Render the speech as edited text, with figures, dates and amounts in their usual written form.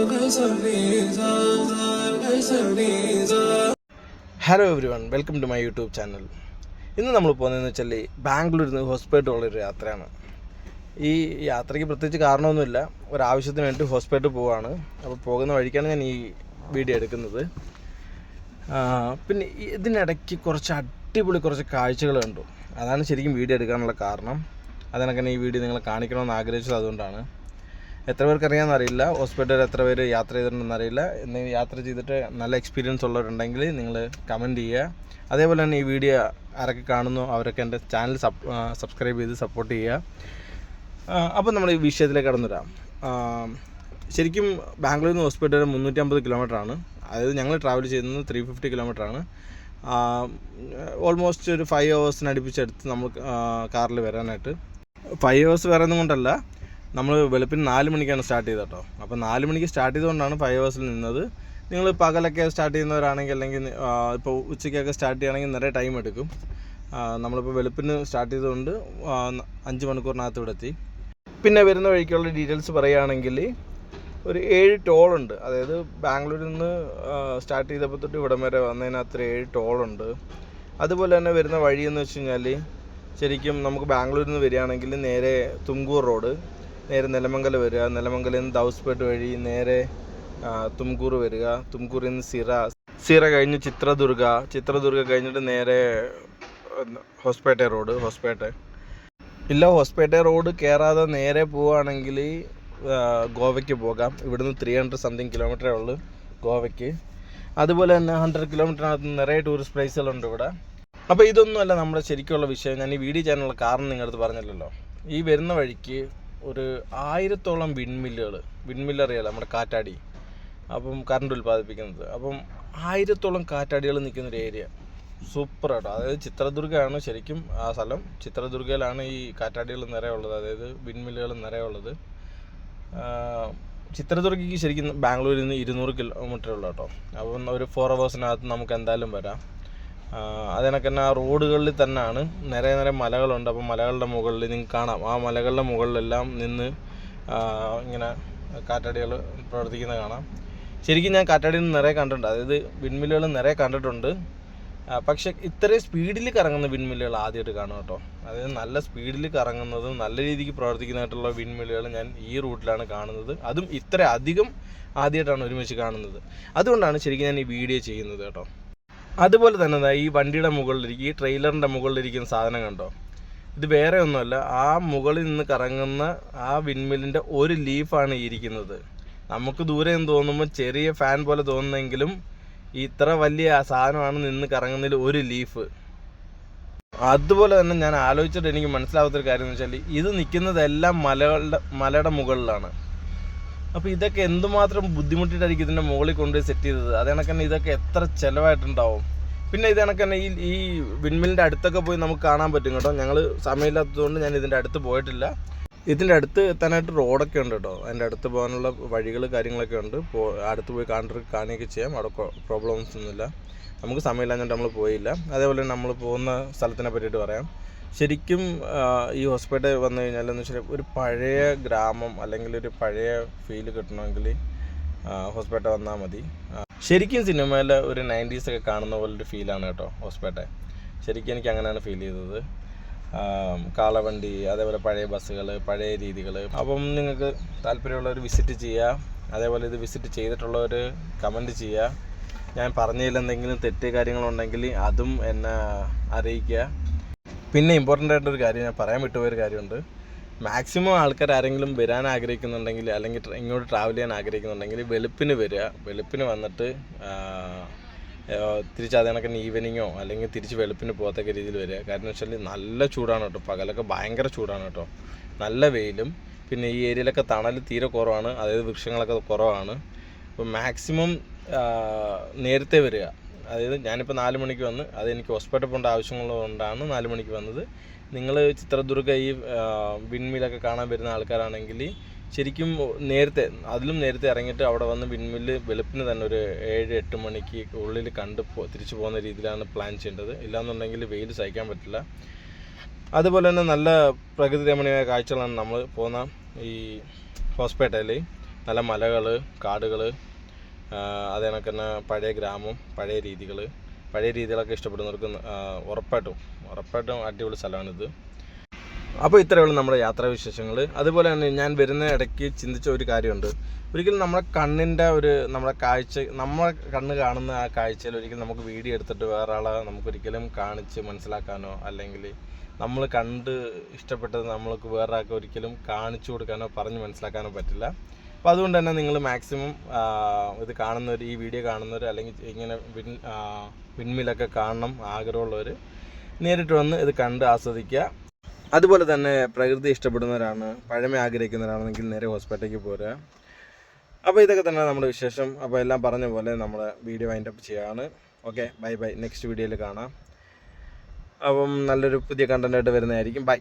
Hello everyone, welcome to my YouTube channel. ഇന്ന് നമ്മൾ പോകുന്നതെന്ന് വെച്ചാൽ ബാംഗ്ലൂരിൽ നിന്ന് ഹോസ്പേട്ടുള്ളൊരു യാത്രയാണ്. ഈ യാത്രയ്ക്ക് പ്രത്യേകിച്ച് കാരണമൊന്നുമില്ല, ഒരാവശ്യത്തിന് വേണ്ടി ഹോസ്പേറ്റ് പോവുകയാണ്. അപ്പോൾ പോകുന്ന വഴിക്കാണ് ഞാൻ ഈ വീഡിയോ എടുക്കുന്നത്. പിന്നെ ഇതിനിടയ്ക്ക് കുറച്ച് അടിപൊളി കുറച്ച് കാഴ്ചകൾ കണ്ടു. അതാണ് ശരിക്കും വീഡിയോ എടുക്കാനുള്ള കാരണം. അതിനൊക്കെ ഈ വീഡിയോ നിങ്ങൾ കാണിക്കണമെന്ന് ആഗ്രഹിച്ചത് അതുകൊണ്ടാണ്. എത്ര പേർക്ക് അറിയാമെന്നറിയില്ല, ഹോസ്പിറ്റലിൽ എത്ര പേര് യാത്ര ചെയ്തിട്ടുണ്ടെന്ന് അറിയില്ല. എന്തെങ്കിലും യാത്ര ചെയ്തിട്ട് നല്ല എക്സ്പീരിയൻസ് ഉള്ളവരുണ്ടെങ്കിൽ നിങ്ങൾ കമൻറ്റ് ചെയ്യുക. അതേപോലെ തന്നെ ഈ വീഡിയോ ആരൊക്കെ കാണുന്നു അവരൊക്കെ എൻ്റെ ചാനൽ സബ്സ്ക്രൈബ് ചെയ്ത് സപ്പോർട്ട് ചെയ്യുക. അപ്പോൾ നമ്മൾ ഈ വിഷയത്തിലേക്ക് കടന്നു വരാം. ശരിക്കും ബാംഗ്ലൂരിൽ നിന്ന് ഹോസ്പിറ്റൽ 350 കിലോമീറ്ററാണ്. അതായത് ഞങ്ങൾ ട്രാവൽ ചെയ്യുന്നത് 350 കിലോമീറ്ററാണ്. ഓൾമോസ്റ്റ് ഒരു 5 hours നമ്മൾ കാറിൽ വരാനായിട്ട്. 5 hours വരാനും കൊണ്ടല്ല, നമ്മൾ വെളുപ്പിന് 4 മണിക്കാണ് സ്റ്റാർട്ട് ചെയ്തത് കേട്ടോ. അപ്പോൾ 4 മണിക്ക് സ്റ്റാർട്ട് ചെയ്തുകൊണ്ടാണ് 5 hours നിന്നത്. നിങ്ങൾ പകലൊക്കെ സ്റ്റാർട്ട് ചെയ്യുന്നവരാണെങ്കിൽ, അല്ലെങ്കിൽ ഇപ്പോൾ ഉച്ചയ്ക്കൊക്കെ സ്റ്റാർട്ട് ചെയ്യുകയാണെങ്കിൽ നിറയെ ടൈം എടുക്കും. നമ്മളിപ്പോൾ വെളുപ്പിന് സ്റ്റാർട്ട് ചെയ്തുകൊണ്ട് 5 മണിക്കൂറിനകത്ത് ഇവിടെ എത്തി. പിന്നെ വരുന്ന വഴിക്കുള്ള ഡീറ്റെയിൽസ് പറയുകയാണെങ്കിൽ ഒരു 7 ടോളുണ്ട്. അതായത് ബാംഗ്ലൂരിൽ നിന്ന് സ്റ്റാർട്ട് ചെയ്തപ്പോൾ തൊട്ട് ഇവിടം വരെ വന്നതിനകത്ത് 7 ടോളുണ്ട്. അതുപോലെ തന്നെ വരുന്ന വഴിയെന്ന് വെച്ച് കഴിഞ്ഞാൽ ശരിക്കും നമുക്ക് ബാംഗ്ലൂരിൽ നിന്ന് വരികയാണെങ്കിൽ നേരെ തുംകൂർ റോഡ്, നേരെ നെലമംഗലം വരിക, നെലമംഗലിൽ നിന്ന് ദൗസ്പേട്ട് വഴി നേരെ തുംകൂർ വരിക, തുംകൂറിൽ നിന്ന് സിറ കഴിഞ്ഞ് ചിത്രദുർഗ കഴിഞ്ഞിട്ട് നേരെ ഹോസ്പേട്ട റോഡ് കയറാതെ നേരെ പോവുകയാണെങ്കിൽ ഗോവയ്ക്ക് പോകാം. ഇവിടുന്ന് 300 സംതിങ് കിലോമീറ്ററേ ഉള്ളൂ ഗോവയ്ക്ക്. അതുപോലെ തന്നെ 100 കിലോമീറ്ററിനകത്ത് നിറയെ ടൂറിസ്റ്റ് പ്ലേസുകളുണ്ട് ഇവിടെ. അപ്പോൾ ഇതൊന്നുമല്ല നമ്മുടെ ശരിക്കുള്ള വിഷയം. ഞാൻ ഈ വീഡിയോ ചെയ്യാനുള്ള കാരണം നിങ്ങളടുത്ത് പറഞ്ഞില്ലല്ലോ. ഈ വരുന്ന വഴിക്ക് ഒരു 1000-ഓളം വിൻമില്ല് അറിയാലോ, നമ്മുടെ കാറ്റാടി, അപ്പം കറണ്ട് ഉൽപ്പാദിപ്പിക്കുന്നത്. അപ്പം 1000-ഓളം കാറ്റാടികൾ നിൽക്കുന്നൊരു ഏരിയ, സൂപ്പർ ആട്ടോ. അതായത് ചിത്രദുർഗയാണ് ശരിക്കും ആ സ്ഥലം. ചിത്രദുർഗയിലാണ് ഈ കാറ്റാടികൾ നിറയുള്ളത്, അതായത് വിൻമില്ലുകൾ നിറയുള്ളത്. ചിത്രദുർഗയ്ക്ക് ശരിക്കും ബാംഗ്ലൂരിൽ നിന്ന് 200 കിലോമീറ്റർ ഉള്ളൂ കേട്ടോ. അപ്പം ഒരു 4 hours നമുക്ക് എന്തായാലും വരാം. അതിനൊക്കെ തന്നെ ആ റോഡുകളിൽ തന്നെയാണ് നിറയെ മലകളുണ്ട്. അപ്പോൾ മലകളുടെ മുകളിൽ നിങ്ങൾക്ക് കാണാം, ആ മലകളുടെ മുകളിലെല്ലാം നിന്ന് ഇങ്ങനെ കാറ്റാടികൾ പ്രവർത്തിക്കുന്നത് കാണാം. ശരിക്കും ഞാൻ കാറ്റാടിയിൽ നിറയെ കണ്ടിട്ടുണ്ട്, അതായത് വിൻമില്ലുകൾ നിറയെ കണ്ടിട്ടുണ്ട്. പക്ഷേ ഇത്രയും സ്പീഡിൽ കറങ്ങുന്ന വിൻമില്ലുകൾ ആദ്യമായിട്ട് കാണും കേട്ടോ. അതായത് നല്ല സ്പീഡിൽ കറങ്ങുന്നതും നല്ല രീതിക്ക് പ്രവർത്തിക്കുന്നതായിട്ടുള്ള വിൻമില്ലുകൾ ഞാൻ ഈ റൂട്ടിലാണ് കാണുന്നത്. അതും ഇത്ര അധികം ആദ്യമായിട്ടാണ് ഒരുമിച്ച് കാണുന്നത്. അതുകൊണ്ടാണ് ശരിക്കും ഞാൻ ഈ വീഡിയോ ചെയ്യുന്നത് കേട്ടോ. അതുപോലെ തന്നെ ഈ വണ്ടിയുടെ മുകളിലിരിക്കും, ഈ ട്രെയിലറിൻ്റെ മുകളിലിരിക്കുന്ന സാധനം കണ്ടോ, ഇത് വേറെ ഒന്നുമല്ല, ആ മുകളിൽ നിന്ന് കറങ്ങുന്ന ആ വിൻമില്ലിൻ്റെ ഒരു ലീഫാണ് ഇരിക്കുന്നത്. നമുക്ക് ദൂരെ നിന്ന് തോന്നുമ്പോൾ ചെറിയ ഫാൻ പോലെ തോന്നുന്നെങ്കിലും ഇത്ര വലിയ സാധനമാണ് നിന്ന് കറങ്ങുന്നതിൽ ഒരു ലീഫ്. അതുപോലെ തന്നെ ഞാൻ ആലോചിച്ചിട്ട് എനിക്ക് മനസ്സിലാവാത്തൊരു കാര്യം എന്ന് വെച്ചാൽ, ഇത് നിൽക്കുന്നതെല്ലാം മലയുടെ മുകളിലാണ്. അപ്പോൾ ഇതൊക്കെ എന്തുമാത്രം ബുദ്ധിമുട്ടിയിട്ടായിരിക്കും ഇതിൻ്റെ മുകളിൽ കൊണ്ടുപോയി സെറ്റ് ചെയ്തത്. അത് കണക്ക് തന്നെ ഇതൊക്കെ എത്ര ചിലവായിട്ടുണ്ടാവും. പിന്നെ ഇത് കണക്ക് തന്നെ ഈ വിൻമില്ലിൻ്റെ അടുത്തൊക്കെ പോയി നമുക്ക് കാണാൻ പറ്റും കേട്ടോ. ഞങ്ങൾ സമയമില്ലാത്തതുകൊണ്ട് ഞാൻ ഇതിൻ്റെ അടുത്ത് പോയിട്ടില്ല. ഇതിൻ്റെ അടുത്ത് എത്താനായിട്ട് റോഡൊക്കെ ഉണ്ട് കേട്ടോ. അതിൻ്റെ അടുത്ത് പോകാനുള്ള വഴികൾ കാര്യങ്ങളൊക്കെ ഉണ്ട്. അടുത്ത് പോയി കാണുകയൊക്കെ ചെയ്യാം. അവിടെ പ്രോബ്ലംസ് ഒന്നുമില്ല. നമുക്ക് സമയമില്ലാഞ്ഞിട്ട് നമ്മൾ പോയില്ല. അതേപോലെ നമ്മൾ പോകുന്ന സ്ഥലത്തിനെ പറ്റിയിട്ട് പറയാം. ശരിക്കും ഈ ഹോസ്പിറ്റൽ വന്നു കഴിഞ്ഞാൽ എന്ന് വെച്ചാൽ ഒരു പഴയ ഗ്രാമം അല്ലെങ്കിൽ ഒരു പഴയ ഫീല് കിട്ടണമെങ്കിൽ ഹോസ്പിറ്റൽ വന്നാൽ മതി. ശരിക്കും സിനിമയിൽ ഒരു 90s ഒക്കെ കാണുന്ന പോലൊരു ഫീലാണ് കേട്ടോ ഹോസ്പിറ്റൽ. ശരിക്കും എനിക്ക് അങ്ങനെയാണ് ഫീൽ ചെയ്തത്. കാളവണ്ടി, അതേപോലെ പഴയ ബസ്സുകൾ, പഴയ രീതികൾ. അപ്പം നിങ്ങൾക്ക് താല്പര്യമുള്ളവർ വിസിറ്റ് ചെയ്യുക. അതേപോലെ ഇത് വിസിറ്റ് ചെയ്തിട്ടുള്ളവർ കമൻറ്റ് ചെയ്യുക. ഞാൻ പറഞ്ഞതിൽ എന്തെങ്കിലും തെറ്റ് കാര്യങ്ങളുണ്ടെങ്കിൽ അതും എന്നെ അറിയിക്കുക. പിന്നെ ഇമ്പോർട്ടൻ്റ് ആയിട്ടൊരു കാര്യം, ഞാൻ പറയാൻ വിട്ടുപോയൊരു കാര്യമുണ്ട്. മാക്സിമം ആൾക്കാർ ആരെങ്കിലും വരാൻ ആഗ്രഹിക്കുന്നുണ്ടെങ്കിൽ, അല്ലെങ്കിൽ ഇങ്ങോട്ട് ട്രാവൽ ചെയ്യാൻ ആഗ്രഹിക്കുന്നുണ്ടെങ്കിൽ വെളുപ്പിന് വരിക. വെളുപ്പിന് വന്നിട്ട് തിരിച്ച് അതേണക്ക് ഈവനിങ്ങോ അല്ലെങ്കിൽ തിരിച്ച് വെളുപ്പിന് പോകത്തക്ക രീതിയിൽ വരിക. കാരണം എന്ന് വെച്ചാൽ നല്ല ചൂടാണ് കേട്ടോ. പകലൊക്കെ ഭയങ്കര ചൂടാണ് കേട്ടോ. നല്ല വെയിലും, പിന്നെ ഈ ഏരിയയിലൊക്കെ തണൽ തീരെ കുറവാണ്, അതായത് വൃക്ഷങ്ങളൊക്കെ കുറവാണ്. അപ്പോൾ മാക്സിമം നേരത്തെ വരിക. അതായത് ഞാനിപ്പോൾ 4 മണിക്ക് വന്ന്, അതെനിക്ക് ഹോസ്പിറ്റൽ പോകേണ്ട ആവശ്യങ്ങളുകൊണ്ടാണ് 4 മണിക്ക് വന്നത്. നിങ്ങൾ ചിത്രദുർഗ ഈ വിൻമില്ലൊക്കെ കാണാൻ വരുന്ന ആൾക്കാരാണെങ്കിൽ ശരിക്കും അതിലും നേരത്തെ ഇറങ്ങിയിട്ട് അവിടെ വന്ന് വിൻമില്ല് വെളുപ്പിന് തന്നെ ഒരു 7-8 മണിക്ക് ഉള്ളിൽ തിരിച്ചു പോകുന്ന രീതിയിലാണ് പ്ലാൻ ചെയ്യേണ്ടത്. ഇല്ലാന്നുണ്ടെങ്കിൽ വെയിൽ സഹിക്കാൻ പറ്റില്ല. അതുപോലെ തന്നെ നല്ല പ്രകൃതി രമണീയമായ കാഴ്ചകളാണ് നമ്മൾ പോകുന്ന ഈ ഹോസ്പിറ്റലിൽ. നല്ല മലകൾ, കാടുകൾ, അത് കണക്ക് തന്നെ പഴയ ഗ്രാമം, പഴയ രീതികളൊക്കെ ഇഷ്ടപ്പെടുന്നവർക്ക് ഉറപ്പായിട്ടും അടിപൊളി സ്ഥലമാണിത്. അപ്പോൾ ഇത്രയുള്ള നമ്മുടെ യാത്രാവിശേഷങ്ങൾ. അതുപോലെ തന്നെ ഞാൻ വരുന്ന ഇടയ്ക്ക് ചിന്തിച്ച ഒരു കാര്യമുണ്ട്. ഒരിക്കലും നമ്മുടെ കണ്ണിൻ്റെ നമ്മുടെ കണ്ണ് കാണുന്ന ആ കാഴ്ചയിൽ ഒരിക്കലും നമുക്ക് വീഡിയോ എടുത്തിട്ട് വേറെ ആളെ നമുക്കൊരിക്കലും കാണിച്ച് മനസ്സിലാക്കാനോ അല്ലെങ്കിൽ നമ്മൾ കണ്ട് ഇഷ്ടപ്പെട്ടത് നമ്മൾക്ക് വേറെ ആൾക്ക് ഒരിക്കലും കാണിച്ചു കൊടുക്കാനോ പറഞ്ഞ് മനസ്സിലാക്കാനോ പറ്റില്ല. അപ്പോൾ അതുകൊണ്ട് തന്നെ നിങ്ങൾ മാക്സിമം ഇത് കാണുന്നവർ, ഈ വീഡിയോ കാണുന്നവർ അല്ലെങ്കിൽ ഇങ്ങനെ വിൻമില്ലൊക്കെ കാണണം ആഗ്രഹമുള്ളവർ നേരിട്ട് വന്ന് ഇത് കണ്ട് ആസ്വദിക്കുക. അതുപോലെ തന്നെ പ്രകൃതി ഇഷ്ടപ്പെടുന്നവരാണ്, പഴമ ആഗ്രഹിക്കുന്നവരാണെങ്കിൽ നേരെ ഹോസ്പിറ്റലിലേക്ക് പോരുക. അപ്പോൾ ഇതൊക്കെ തന്നെ നമ്മുടെ വിശേഷം. അപ്പോൾ എല്ലാം പറഞ്ഞ പോലെ നമ്മുടെ വീഡിയോ വൈൻഡപ്പ് ചെയ്യുകയാണ്. Okay, bye. നെക്സ്റ്റ് വീഡിയോയിൽ കാണാം. അപ്പം നല്ലൊരു പുതിയ കണ്ടൻറ്റായിട്ട് വരുന്നതായിരിക്കും. ബൈ.